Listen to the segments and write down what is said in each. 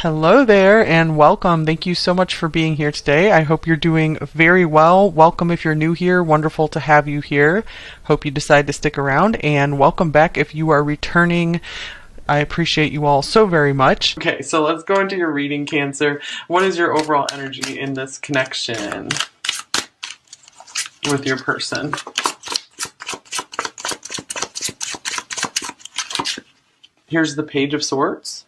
Hello there and welcome. Thank you so much for being here today. I hope you're doing very well. Welcome if you're new here. Wonderful to have you here. Hope you decide to stick around, and welcome back if you are returning. I appreciate you all so very much. Okay, so let's go into your reading, Cancer. What is your overall energy in this connection with your person? Here's the Page of Swords.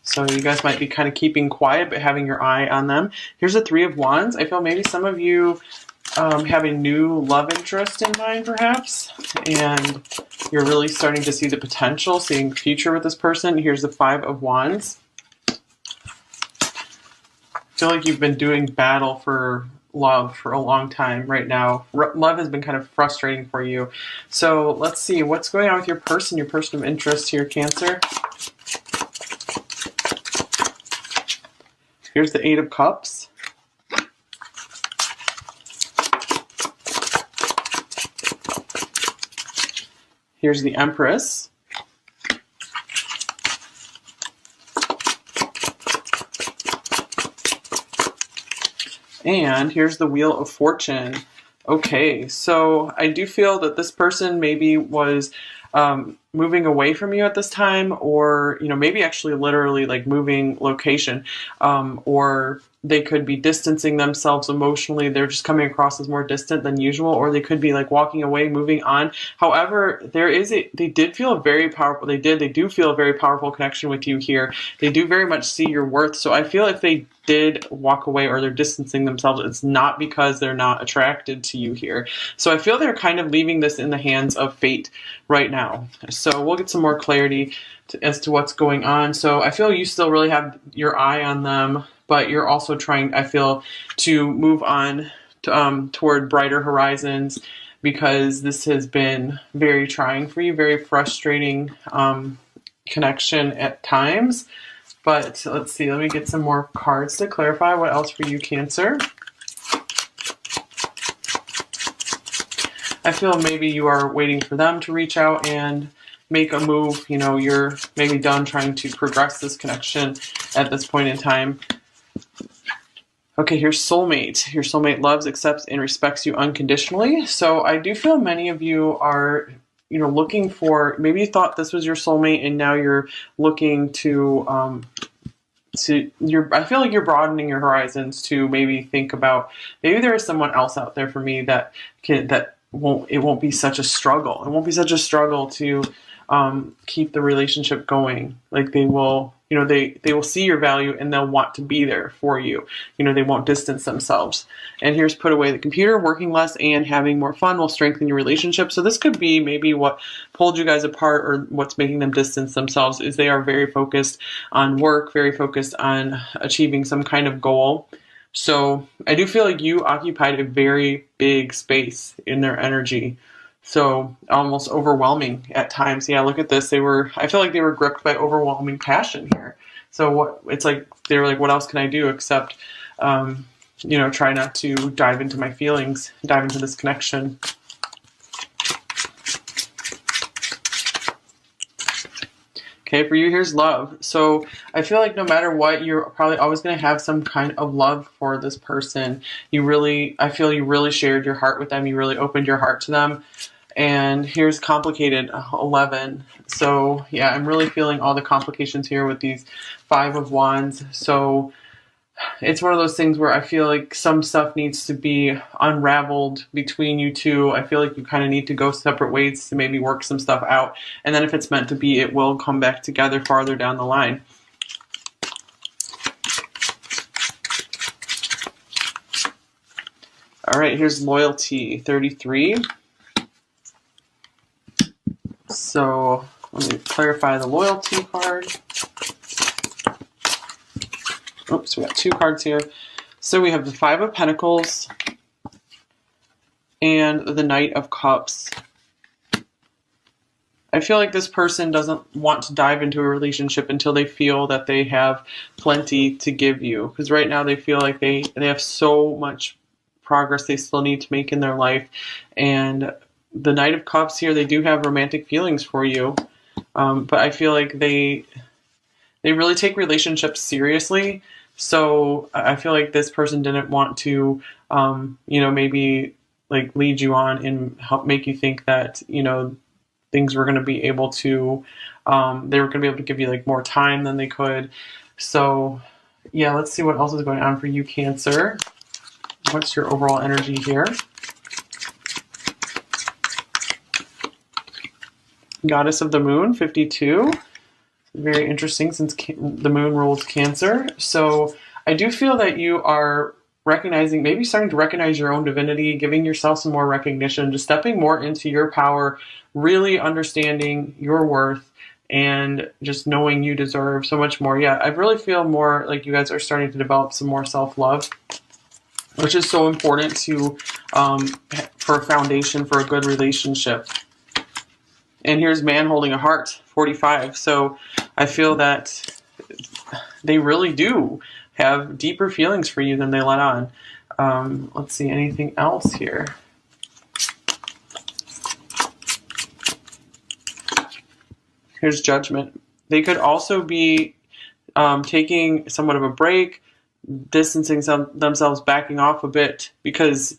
So you guys might be kind of keeping quiet, but having your eye on them. Here's the Three of Wands. I feel maybe some of you have a new love interest in mind, perhaps, and you're really starting to see the potential, seeing the future with this person. Here's the Five of Wands. I feel like you've been doing battle for love for a long time right now. Love has been kind of frustrating for you. So let's see what's going on with your person of interest here, Cancer. Here's the Eight of Cups. Here's the Empress. And here's the Wheel of Fortune. Okay, so I do feel that this person maybe was moving away from you at this time, or maybe actually literally like moving location, or they could be distancing themselves emotionally. They're just coming across as more distant than usual, or they could be like walking away, moving on. However, they do feel a very powerful connection with you here. They do very much see your worth. So I feel if they did walk away or they're distancing themselves, it's not because they're not attracted to you here. So I feel they're kind of leaving this in the hands of fate right now. So we'll get some more clarity as to what's going on. So I feel you still really have your eye on them, but you're also trying, I feel, to move on toward brighter horizons, because this has been very trying for you, very frustrating connection at times. But let's see, let me get some more cards to clarify what else for you, Cancer. I feel maybe you are waiting for them to reach out and make a move. You're maybe done trying to progress this connection at this point in time. Okay, here's soulmate. Your soulmate loves, accepts, and respects you unconditionally. So I do feel many of you are looking for, maybe you thought this was your soulmate and now you're looking to I feel like you're broadening your horizons to maybe think about, maybe there is someone else out there for me that won't be such a struggle. It won't be such a struggle to keep the relationship going. Like they will see your value and they'll want to be there for you. They won't distance themselves. And here's put away the computer. Working less and having more fun will strengthen your relationship. So this could be maybe what pulled you guys apart, or what's making them distance themselves, is they are very focused on work, very focused on achieving some kind of goal. So I do feel like you occupied a very big space in their energy. So almost overwhelming at times. Yeah, look at this. I feel like they were gripped by overwhelming passion here. So they were like, what else can I do except, try not to dive into my feelings, dive into this connection. Okay, for you, here's love. So I feel like no matter what, you're probably always going to have some kind of love for this person. I feel you really shared your heart with them. You really opened your heart to them. And here's complicated, 11. So yeah, I'm really feeling all the complications here with these Five of Wands. So it's one of those things where I feel like some stuff needs to be unraveled between you two. I feel like you kind of need to go separate ways to maybe work some stuff out. And then if it's meant to be, it will come back together farther down the line. All right, here's loyalty, 33. So let me clarify the loyalty card. Oops, we got two cards here. So we have the Five of Pentacles and the Knight of Cups. I feel like this person doesn't want to dive into a relationship until they feel that they have plenty to give you. Because right now they feel like they have so much progress they still need to make in their life. And the Knight of Cups here, they do have romantic feelings for you. But I feel like they really take relationships seriously. So I feel like this person didn't want to, maybe like lead you on and help make you think that, things were going to be able to, they were going to be able to give you like more time than they could. So yeah, let's see what else is going on for you, Cancer. What's your overall energy here? Goddess of the Moon, 52. Very interesting since the moon rules Cancer. So I do feel that you are recognizing, maybe starting to recognize your own divinity, giving yourself some more recognition, just stepping more into your power, really understanding your worth, and just knowing you deserve so much more. Yeah, I really feel more like you guys are starting to develop some more self-love, which is so important to for a foundation for a good relationship. And here's man holding a heart, 45. So I feel that they really do have deeper feelings for you than they let on. Let's see, anything else here? Here's Judgment. They could also be taking somewhat of a break, distancing themselves, backing off a bit, because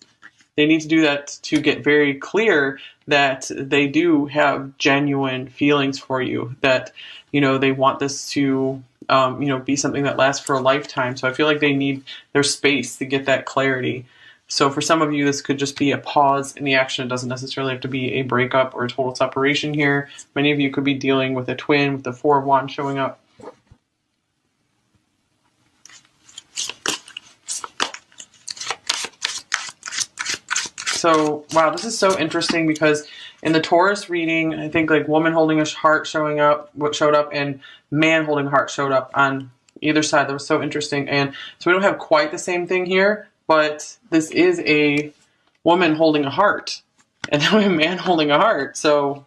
they need to do that to get very clear that they do have genuine feelings for you, that, they want this to, be something that lasts for a lifetime. So I feel like they need their space to get that clarity. So for some of you, this could just be a pause in the action. It doesn't necessarily have to be a breakup or a total separation here. Many of you could be dealing with a twin with the Four of Wands showing up. So, wow, this is so interesting because in the Taurus reading, I think like woman holding a heart showed up, and man holding a heart showed up on either side. That was so interesting. And so we don't have quite the same thing here, but this is a woman holding a heart and then we have a man holding a heart. So,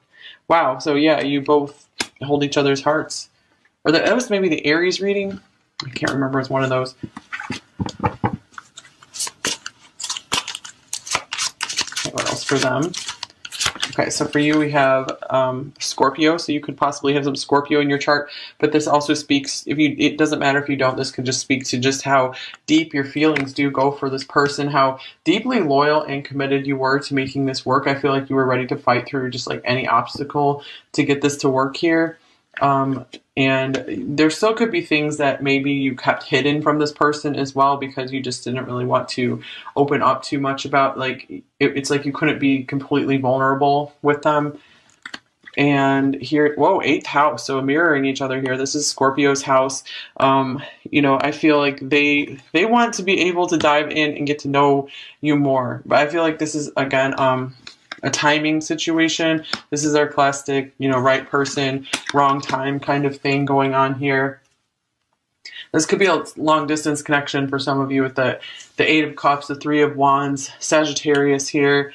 wow. So yeah, you both hold each other's hearts. Or that was maybe the Aries reading. I can't remember. It's one of those. What else for them? Okay, so for you we have Scorpio, so you could possibly have some Scorpio in your chart, but this also speaks, it doesn't matter if you don't, this could just speak to just how deep your feelings do go for this person, how deeply loyal and committed you were to making this work. I feel like you were ready to fight through just like any obstacle to get this to work here. And there still could be things that maybe you kept hidden from this person as well, because you just didn't really want to open up too much about, like, it's like you couldn't be completely vulnerable with them. And here, whoa, 8th house, so mirroring each other here. This is Scorpio's house. I feel like they want to be able to dive in and get to know you more. But I feel like this is, again, a timing situation. This is our classic, right person, wrong time kind of thing going on here. This could be a long distance connection for some of you with the 8 of Cups, the 3 of Wands, Sagittarius here.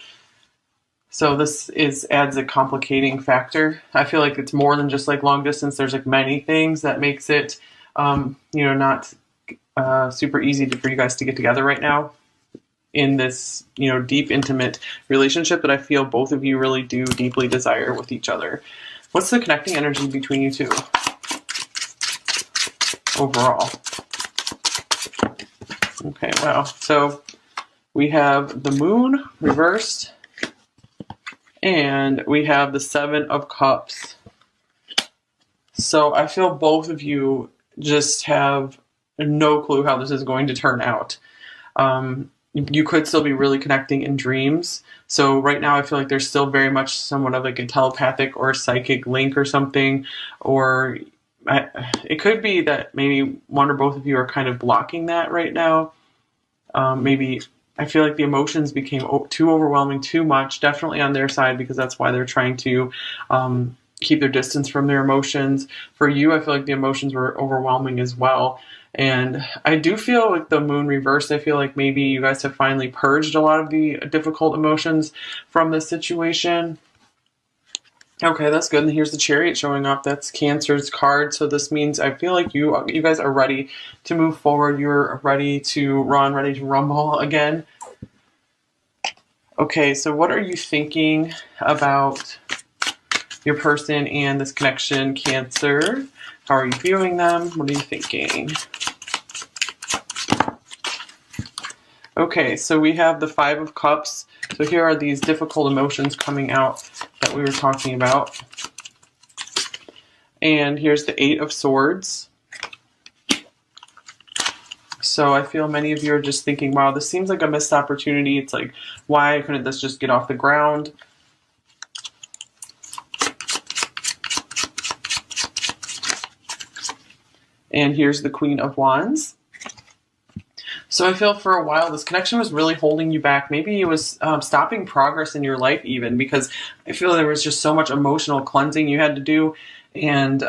So this adds a complicating factor. I feel like it's more than just like long distance. There's like many things that makes it, not super easy for you guys to get together right now in this, deep, intimate relationship that I feel both of you really do deeply desire with each other. What's the connecting energy between you two overall? Okay, wow. So we have the moon reversed, and we have the 7 of Cups. So I feel both of you just have no clue how this is going to turn out. You could still be really connecting in dreams. So right now I feel like there's still very much somewhat of like a telepathic or psychic link or something. Or it could be that maybe one or both of you are kind of blocking that right now. Maybe I feel like the emotions became too overwhelming, too much, definitely on their side, because that's why they're trying to keep their distance from their emotions. For you, I feel like the emotions were overwhelming as well. And I do feel like the moon reversed. I feel like maybe you guys have finally purged a lot of the difficult emotions from this situation. Okay, that's good. And here's the Chariot showing up. That's Cancer's card. So this means I feel like you guys are ready to move forward. You're ready to run, ready to rumble again. Okay, so what are you thinking about your person and this connection, Cancer. How are you viewing them? What are you thinking? Okay, so we have the Five of Cups. So here are these difficult emotions coming out that we were talking about. And here's the Eight of Swords. So I feel many of you are just thinking, wow, this seems like a missed opportunity. It's like, why couldn't this just get off the ground? And here's the Queen of Wands. So I feel for a while this connection was really holding you back. Maybe it was stopping progress in your life even, because I feel there was just so much emotional cleansing you had to do. And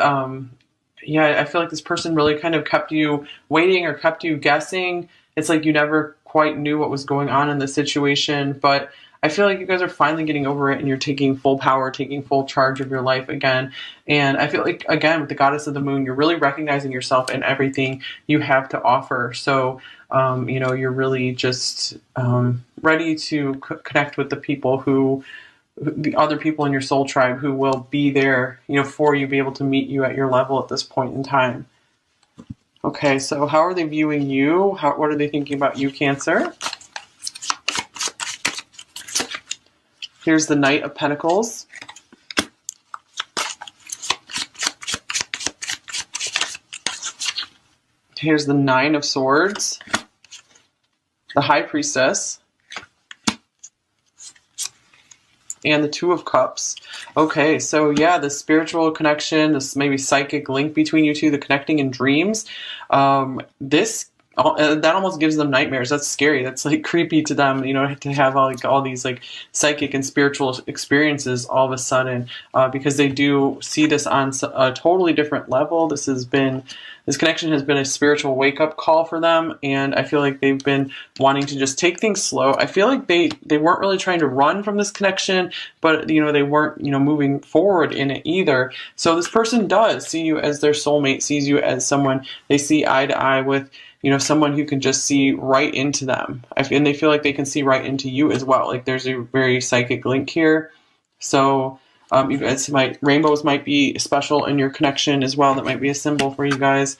yeah, I feel like this person really kind of kept you waiting or kept you guessing. It's like you never quite knew what was going on in the situation, but I feel like you guys are finally getting over it and you're taking full power, taking full charge of your life again. And I feel like, again, with the Goddess of the Moon, you're really recognizing yourself and everything you have to offer. So, you know, you're really just ready to connect with the people the other people in your soul tribe who will be there, you know, for you, be able to meet you at your level at this point in time. Okay, so how are they viewing you? What are they thinking about you, Cancer? Here's the Knight of Pentacles. Here's the Nine of Swords. The High Priestess. And the Two of Cups. Okay, so yeah, the spiritual connection, this maybe psychic link between you two, the connecting in dreams. That almost gives them nightmares. That's scary. That's like creepy to them, you know, to have all these like psychic and spiritual experiences all of a sudden, because they do see this on a totally different level. This connection has been a spiritual wake up call for them, and I feel like they've been wanting to just take things slow. I feel like they weren't really trying to run from this connection, but you know, they weren't, you know, moving forward in it either. So this person does see you as their soulmate, sees you as someone they see eye to eye with. You know, someone who can just see right into them. And they feel like they can see right into you as well. Like there's a very psychic link here. So you guys rainbows might be special in your connection as well. That might be a symbol for you guys.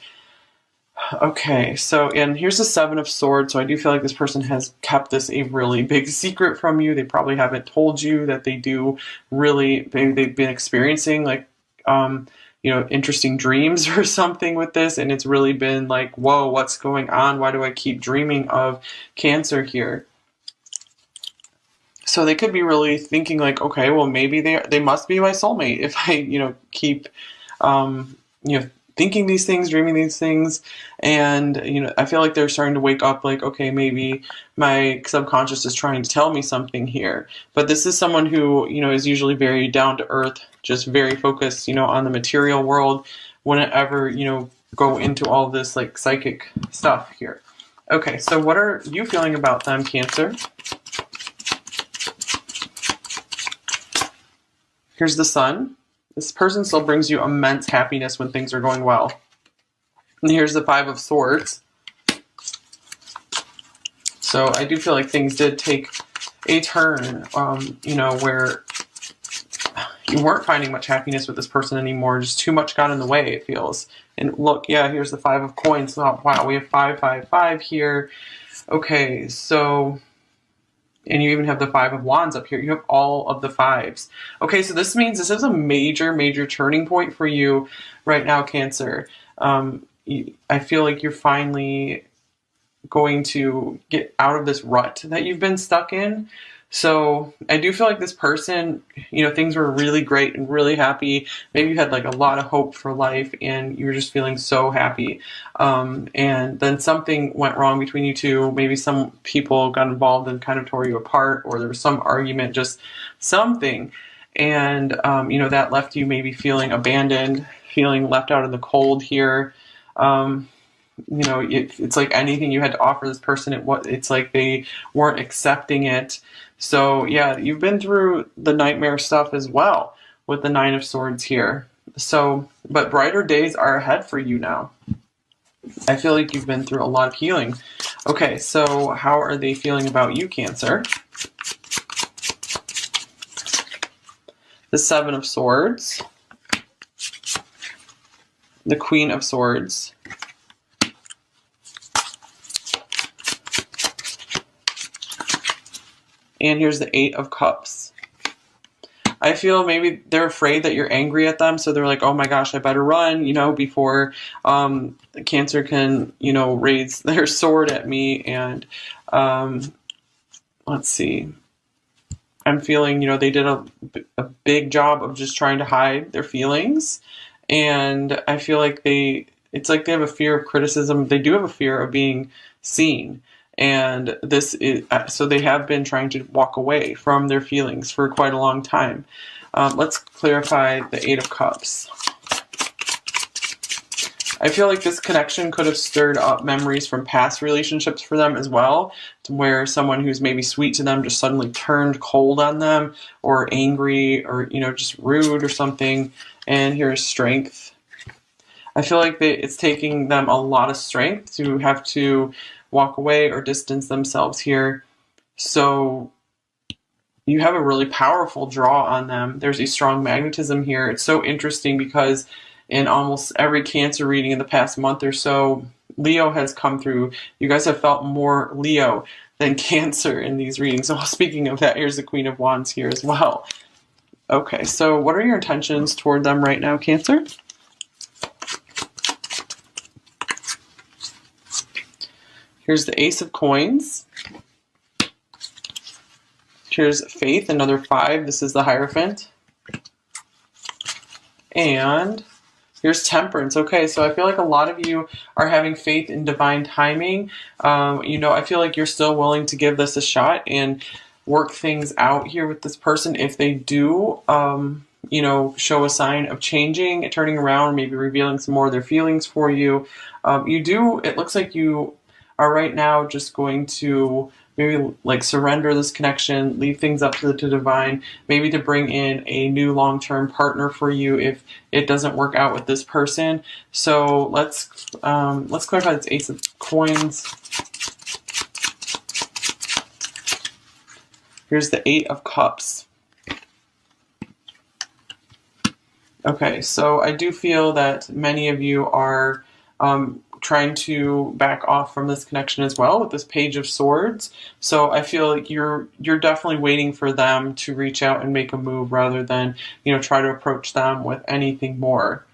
Okay, so, and here's the Seven of Swords. So I do feel like this person has kept this a really big secret from you. They probably haven't told you that they do really, they've been experiencing like, you know, interesting dreams or something with this, and it's really been like, whoa, what's going on? Why do I keep dreaming of Cancer here? So they could be really thinking like, okay, well, maybe they must be my soulmate if I, you know, keep, you know, thinking these things, dreaming these things. And, you know, I feel like they're starting to wake up like, okay, maybe my subconscious is trying to tell me something here. But this is someone who, you know, is usually very down to earth, just very focused, you know, on the material world, wouldn't ever, you know, go into all this like psychic stuff here. Okay, so what are you feeling about them, Cancer? Here's the Sun. This person still brings you immense happiness when things are going well. And here's the Five of Swords. So I do feel like things did take a turn, you know, where you weren't finding much happiness with this person anymore. Just too much got in the way, it feels. And look, yeah, here's the Five of Coins. Oh, wow, we have 5, 5, 5 here. Okay, so... And you even have the Five of Wands up here. You have all of the fives. Okay, so this means this is a major, major turning point for you right now, Cancer. I feel like you're finally going to get out of this rut that you've been stuck in. So I do feel like this person, you know, things were really great and really happy. Maybe you had like a lot of hope for life and you were just feeling so happy. And then something went wrong between you two. Maybe some people got involved and kind of tore you apart, or there was some argument, just something. And, you know, that left you maybe feeling abandoned, feeling left out in the cold here. You know, it's like anything you had to offer this person, it's like they weren't accepting it. So yeah, you've been through the nightmare stuff as well with the Nine of Swords here. So, but brighter days are ahead for you now. I feel like you've been through a lot of healing. Okay, so how are they feeling about you, Cancer? the Seven of Swords, the Queen of Swords, and here's the Eight of Cups. I feel maybe they're afraid that you're angry at them, so they're like, oh my gosh, I better run, before Cancer can, raise their sword at me. And let's see. I'm feeling, they did a big job of just trying to hide their feelings. And I feel like it's like they have a fear of criticism. They do have a fear of being seen. And this is, so they have been trying to walk away from their feelings for quite a long time. Let's clarify the Eight of Cups. I feel like this connection could have stirred up memories from past relationships for them as well, to where someone who's maybe sweet to them just suddenly turned cold on them, or angry, or, just rude or something. And here's Strength. I feel like it's taking them a lot of strength to have to walk away or distance themselves here. So you have a really powerful draw on them. There's a strong magnetism here. It's so interesting because in almost every Cancer reading in the past month or so, Leo has come through. You guys have felt more Leo than Cancer in these readings. So speaking of that, here's the Queen of Wands here as well. Okay, so what are your intentions toward them right now, Cancer? Here's the Ace of Coins. Here's Faith, another 5. This is the Hierophant. And here's Temperance. Okay, so I feel like a lot of you are having faith in divine timing. I feel like you're still willing to give this a shot and work things out here with this person. If they do, show a sign of changing, turning around, maybe revealing some more of their feelings for you. It looks like you are right now just going to maybe like surrender this connection, leave things up to the divine, maybe to bring in a new long-term partner for you if it doesn't work out with this person. So let's clarify this Ace of Coins. Here's the Eight of Cups. Okay, so I do feel that many of you are trying to back off from this connection as well with this Page of Swords. So I feel like you're definitely waiting for them to reach out and make a move rather than, try to approach them with anything more.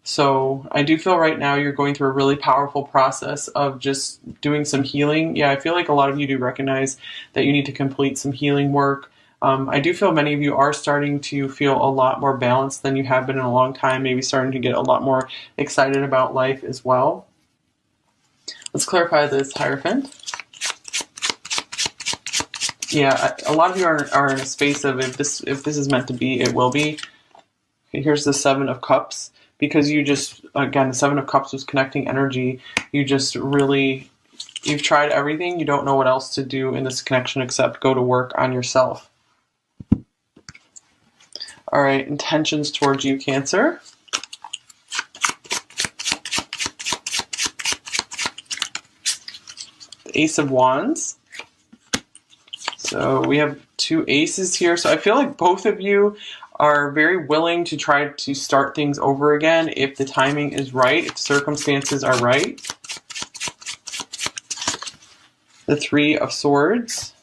So I do feel right now you're going through a really powerful process of just doing some healing. Yeah, I feel like a lot of you do recognize that you need to complete some healing work. I do feel many of you are starting to feel a lot more balanced than you have been in a long time, maybe starting to get a lot more excited about life as well. Let's clarify this Hierophant. Yeah, a lot of you are in a space of if this is meant to be, it will be. Okay, here's the Seven of Cups. Because again, the Seven of Cups was connecting energy. You've tried everything. You don't know what else to do in this connection except go to work on yourself. All right, intentions towards you, Cancer. Ace of Wands. So we have 2 aces here. So I feel like both of you are very willing to try to start things over again if the timing is right, if circumstances are right. The Three of Swords.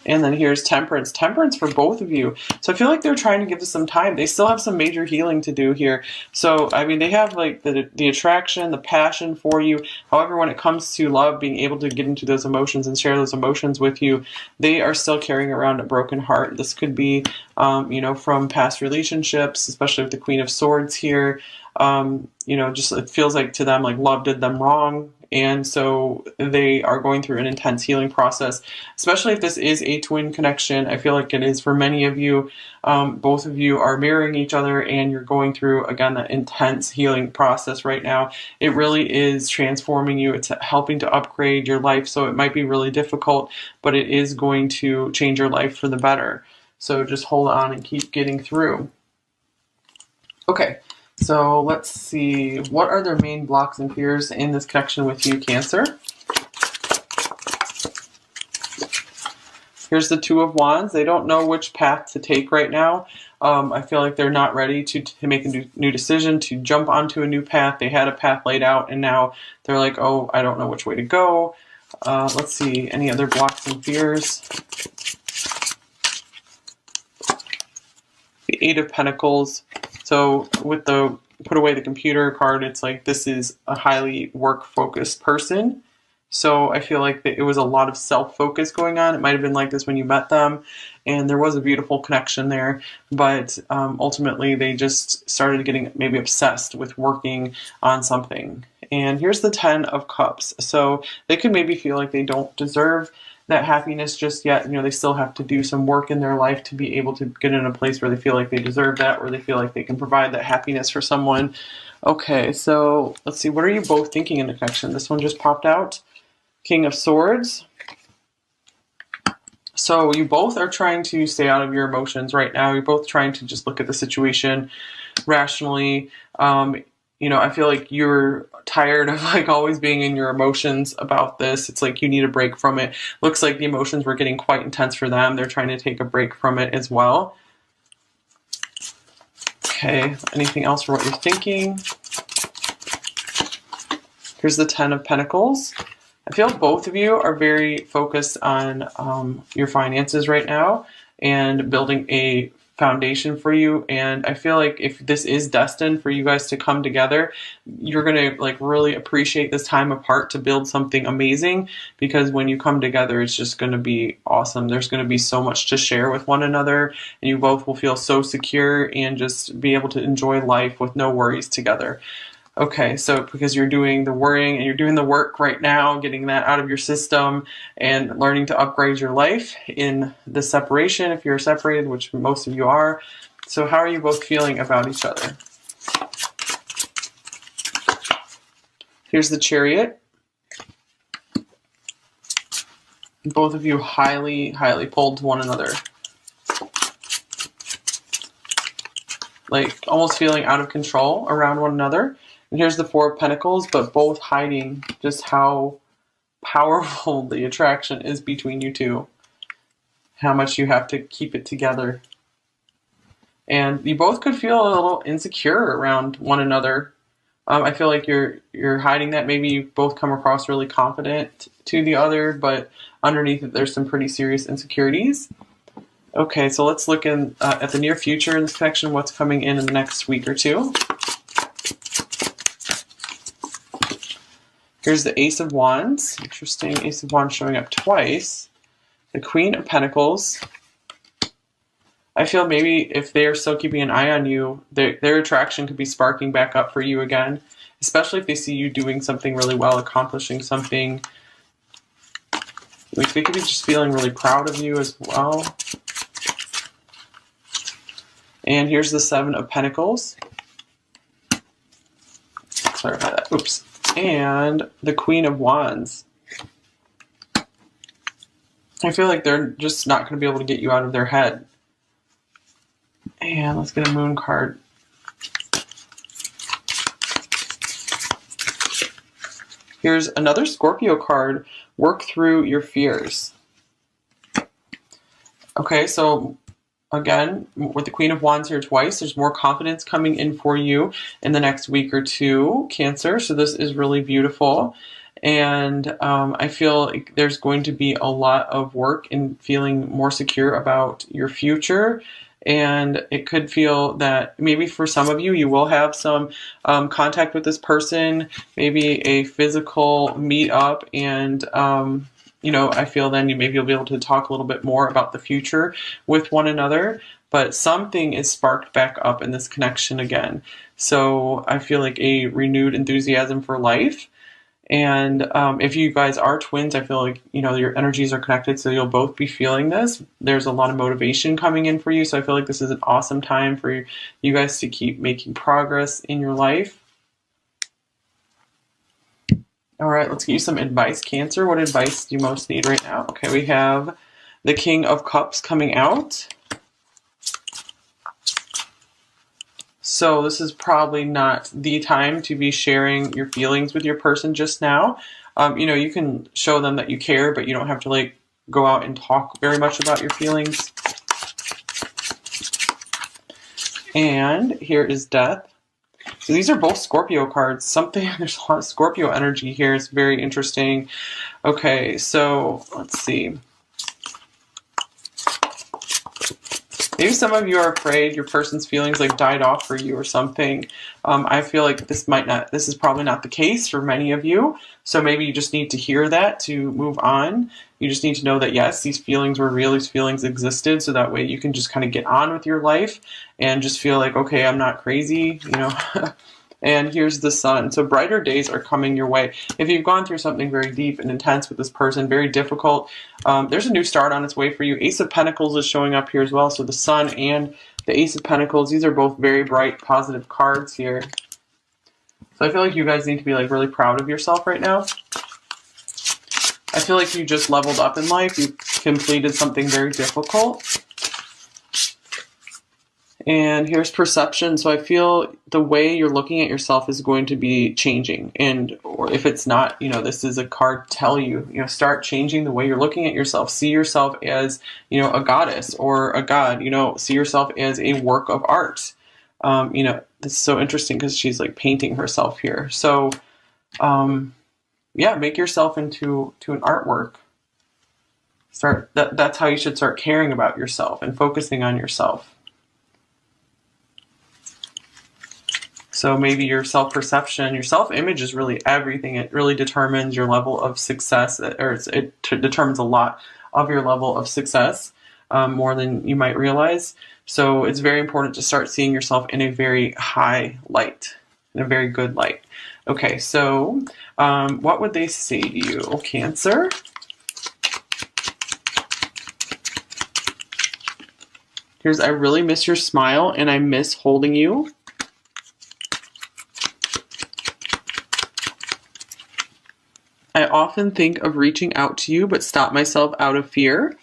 And then here's Temperance. Temperance for both of you. So I feel like they're trying to give this some time. They still have some major healing to do here. So, I mean, they have like the attraction, the passion for you. However, when it comes to love, being able to get into those emotions and share those emotions with you, they are still carrying around a broken heart. This could be, from past relationships, especially with the Queen of Swords here. Just it feels like to them like love did them wrong. And so they are going through an intense healing process, especially if this is a twin connection. I feel like it is for many of you. Both of you are mirroring each other and you're going through, again, that intense healing process right now. It really is transforming you. It's helping to upgrade your life. So it might be really difficult, but it is going to change your life for the better. So just hold on and keep getting through. Okay. So let's see, what are their main blocks and fears in this connection with you, Cancer? Here's the Two of Wands. They don't know which path to take right now. I feel like they're not ready to make a new decision, to jump onto a new path. They had a path laid out, and now they're like, oh, I don't know which way to go. Let's see, any other blocks and fears? The Eight of Pentacles. So with the put away the computer card, it's like this is a highly work-focused person. So I feel like it was a lot of self-focus going on. It might have been like this when you met them, and there was a beautiful connection there. But ultimately, they just started getting maybe obsessed with working on something. And here's the Ten of Cups. So they could maybe feel like they don't deserve that happiness just yet. You know, they still have to do some work in their life to be able to get in a place where they feel like they deserve that, where they feel like they can provide that happiness for someone. Okay, so let's see. What are you both thinking in the connection? This one just popped out. King of Swords. So you both are trying to stay out of your emotions right now. You're both trying to just look at the situation rationally. You know, I feel like you're tired of like always being in your emotions about this. It's like you need a break from it. Looks like the emotions were getting quite intense for them. They're trying to take a break from it as well. Okay, anything else for what you're thinking? Here's the Ten of Pentacles. I feel both of you are very focused on your finances right now and building a foundation for you. And I feel like if this is destined for you guys to come together, you're going to like really appreciate this time apart to build something amazing, because when you come together, it's just going to be awesome. There's going to be so much to share with one another, and you both will feel so secure and just be able to enjoy life with no worries together. Okay, so because you're doing the worrying and you're doing the work right now, getting that out of your system and learning to upgrade your life in the separation, if you're separated, which most of you are. So how are you both feeling about each other? Here's the Chariot. Both of you highly, highly pulled to one another. Like almost feeling out of control around one another. And here's the Four of Pentacles, but both hiding just how powerful the attraction is between you two. How much you have to keep it together. And you both could feel a little insecure around one another. I feel like you're hiding that. Maybe you both come across really confident to the other, but underneath it, there's some pretty serious insecurities. Okay, so let's look in at the near future in this connection, what's coming in the next week or two. Here's the Ace of Wands. Interesting, Ace of Wands showing up twice. The Queen of Pentacles. I feel maybe if they're still keeping an eye on you, their attraction could be sparking back up for you again, especially if they see you doing something really well, accomplishing something. Like they could be just feeling really proud of you as well. And here's the Seven of Pentacles. Clarify that. Oops. And the Queen of Wands. I feel like they're just not going to be able to get you out of their head. And let's get a Moon card. Here's another Scorpio card. Work through your fears. Okay, so again, with the Queen of Wands here twice, there's more confidence coming in for you in the next week or two, Cancer. So this is really beautiful. And I feel like there's going to be a lot of work in feeling more secure about your future. And it could feel that maybe for some of you, you will have some contact with this person, maybe a physical meet up, and you know, I feel then maybe you'll be able to talk a little bit more about the future with one another, but something is sparked back up in this connection again. So I feel like a renewed enthusiasm for life. And if you guys are twins, I feel like, you know, your energies are connected, so you'll both be feeling this. There's a lot of motivation coming in for you, so I feel like this is an awesome time for you guys to keep making progress in your life. All right, let's get you some advice, Cancer. What advice do you most need right now? Okay, we have the King of Cups coming out. So this is probably not the time to be sharing your feelings with your person just now. You know, you can show them that you care, but you don't have to like go out and talk very much about your feelings. And here is Death. So these are both Scorpio cards. There's a lot of Scorpio energy here. It's very interesting. Okay, so let's see. Maybe some of you are afraid your person's feelings like died off for you or something. I feel like this is probably not the case for many of you. So maybe you just need to hear that to move on. You just need to know that yes, these feelings were real, these feelings existed, so that way you can just kind of get on with your life and just feel like, okay, I'm not crazy, you know. And here's the Sun. So brighter days are coming your way. If you've gone through something very deep and intense with this person, very difficult, there's a new start on its way for you. Ace of Pentacles is showing up here as well. So the Sun and the Ace of Pentacles, these are both very bright, positive cards here. So I feel like you guys need to be like really proud of yourself right now. I feel like you just leveled up in life. You completed something very difficult. And here's Perception. So I feel the way you're looking at yourself is going to be changing. And or if it's not, you know, this is a card tell you, you know, start changing the way you're looking at yourself. See yourself as, you know, a goddess or a god, you know, see yourself as a work of art. You know, this is so interesting because she's like painting herself here. So, yeah, make yourself into an artwork. That's how you should start caring about yourself and focusing on yourself. So maybe your self-perception, your self-image is really everything. It really determines your level of success, or it determines a lot of your level of success, more than you might realize. So it's very important to start seeing yourself in a very high light, in a very good light. Okay, so what would they say to you, Cancer? Here's, I really miss your smile and I miss holding you. I often think of reaching out to you, but stop myself out of fear.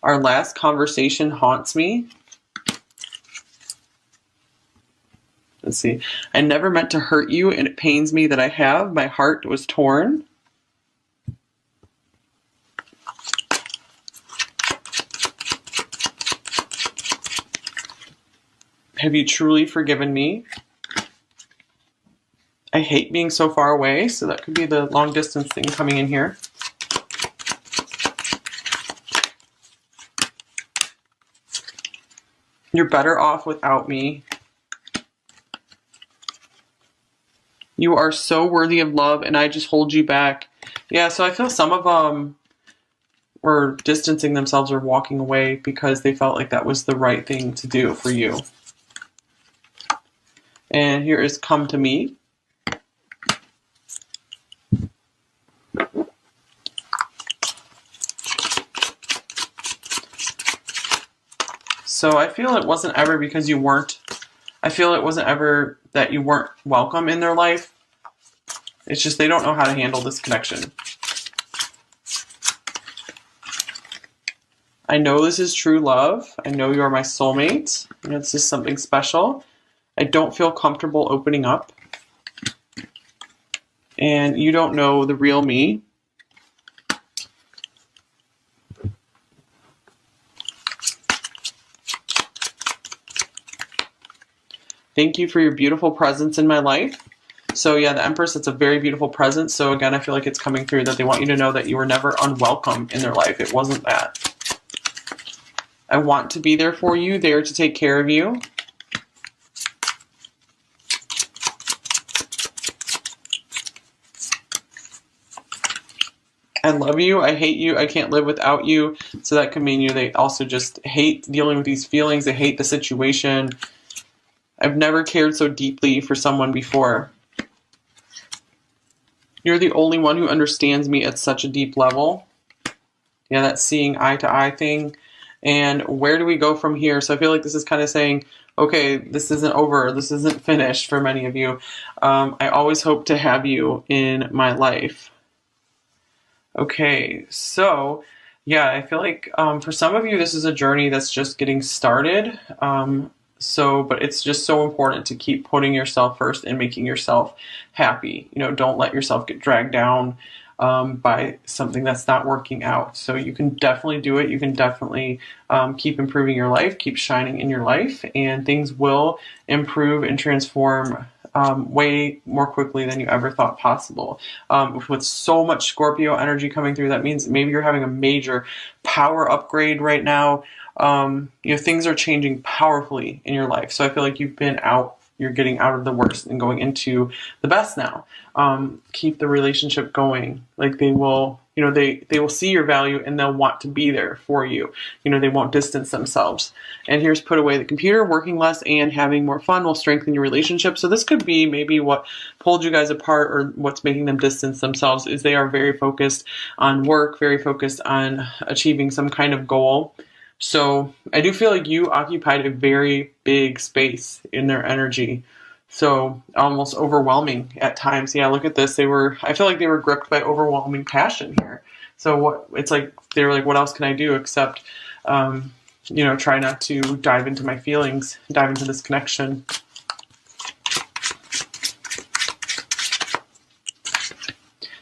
Our last conversation haunts me. Let's see. I never meant to hurt you, and it pains me that I have. My heart was torn. Have you truly forgiven me? I hate being so far away, so that could be the long distance thing coming in here. You're better off without me. You are so worthy of love, and I just hold you back. Yeah, so I feel some of them were distancing themselves or walking away because they felt like that was the right thing to do for you. And here is Come to Me. So I feel it wasn't ever because you weren't, I feel it wasn't ever that you weren't welcome in their life. It's just they don't know how to handle this connection. I know this is true love. I know you are my soulmate. You know, this is something special. I don't feel comfortable opening up. And you don't know the real me. Thank you for your beautiful presence in my life. So yeah, the Empress, it's a very beautiful presence. So again, I feel like it's coming through that they want you to know that you were never unwelcome in their life. It wasn't that. I want to be there for you, there to take care of you. I love you, I hate you, I can't live without you. So that could mean they also just hate dealing with these feelings, they hate the situation. I've never cared so deeply for someone before. You're the only one who understands me at such a deep level. Yeah, that seeing eye to eye thing. And where do we go from here? So I feel like this is kind of saying, okay, this isn't over, this isn't finished for many of you. I always hope to have you in my life. Okay, so yeah, I feel like for some of you, this is a journey that's just getting started. So, but it's just so important to keep putting yourself first and making yourself happy. You know, don't let yourself get dragged down by something that's not working out. So you can definitely do it. You can definitely keep improving your life, keep shining in your life, and things will improve and transform way more quickly than you ever thought possible. With so much Scorpio energy coming through, that means maybe you're having a major power upgrade right now. You know, things are changing powerfully in your life. So I feel like you're getting out of the worst and going into the best now. Keep the relationship going. Like they will, you know, they will see your value and they'll want to be there for you. You know, they won't distance themselves. And here's put away the computer. Working less and having more fun will strengthen your relationship. So this could be maybe what pulled you guys apart, or what's making them distance themselves, is they are very focused on work, very focused on achieving some kind of goal. So I do feel like you occupied a very big space in their energy. So almost overwhelming at times. Yeah, look at this. I feel like they were gripped by overwhelming passion here. So they were like, what else can I do except, you know, try not to dive into my feelings, dive into this connection.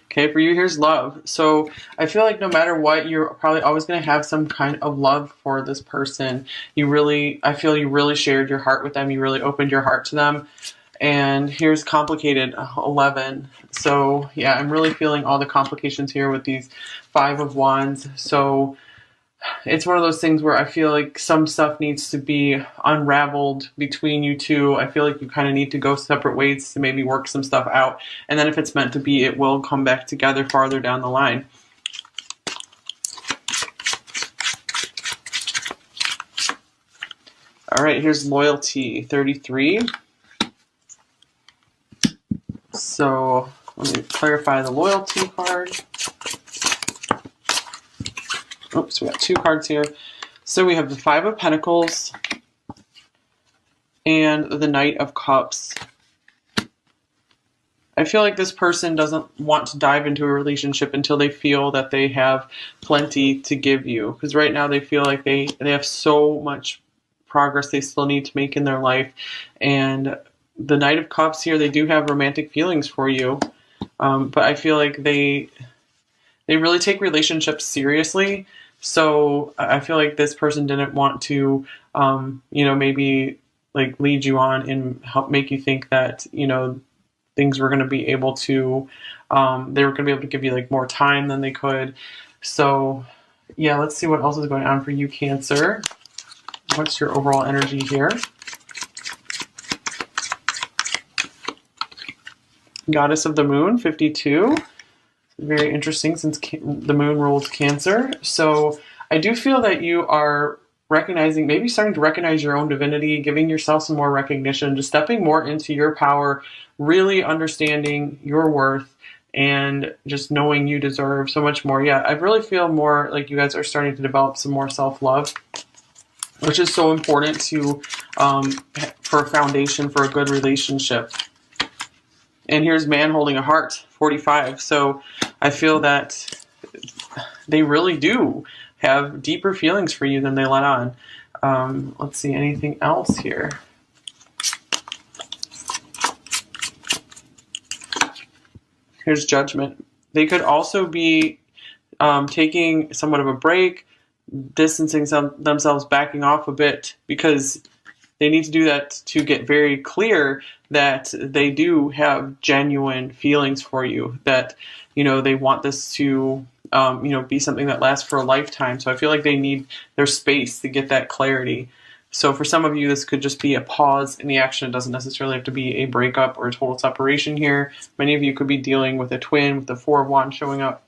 Okay, for you, here's love. So I feel like no matter what, you're probably always going to have some kind of love for this person. I feel you really shared your heart with them. You really opened your heart to them. And here's complicated, 11. So yeah, I'm really feeling all the complications here with these 5 of Wands. So it's one of those things where I feel like some stuff needs to be unraveled between you two. I feel like you kind of need to go separate ways to maybe work some stuff out. And then if it's meant to be, it will come back together farther down the line. All right, here's loyalty, 33. So let me clarify the loyalty card. Oops, we got 2 cards here. So we have the 5 of Pentacles and the Knight of Cups. I feel like this person doesn't want to dive into a relationship until they feel that they have plenty to give you. Because right now they feel like they have so much progress they still need to make in their life. And the Knight of Cups here, they do have romantic feelings for you. But I feel like they really take relationships seriously. So I feel like this person didn't want to, you know, maybe like lead you on and help make you think that, you know, things were going to be able to, they were going to be able to give you like more time than they could. So yeah, let's see what else is going on for you, Cancer. What's your overall energy here? Goddess of the Moon, 52. Very interesting since the moon rules Cancer. So I do feel that you are recognizing, maybe starting to recognize your own divinity, giving yourself some more recognition, just stepping more into your power, really understanding your worth, and just knowing you deserve so much more. Yeah, I really feel more like you guys are starting to develop some more self-love, which is so important to for a foundation for a good relationship. And here's Man Holding a Heart, 45. So I feel that they really do have deeper feelings for you than they let on. Let's see, anything else here? Here's Judgment. They could also be taking somewhat of a break, distancing themselves, backing off a bit, because they need to do that to get very clear that they do have genuine feelings for you, that, you know, they want this to, you know, be something that lasts for a lifetime. So I feel like they need their space to get that clarity. So for some of you, this could just be a pause in the action. It doesn't necessarily have to be a breakup or a total separation here. Many of you could be dealing with a twin with the 4 of Wands showing up.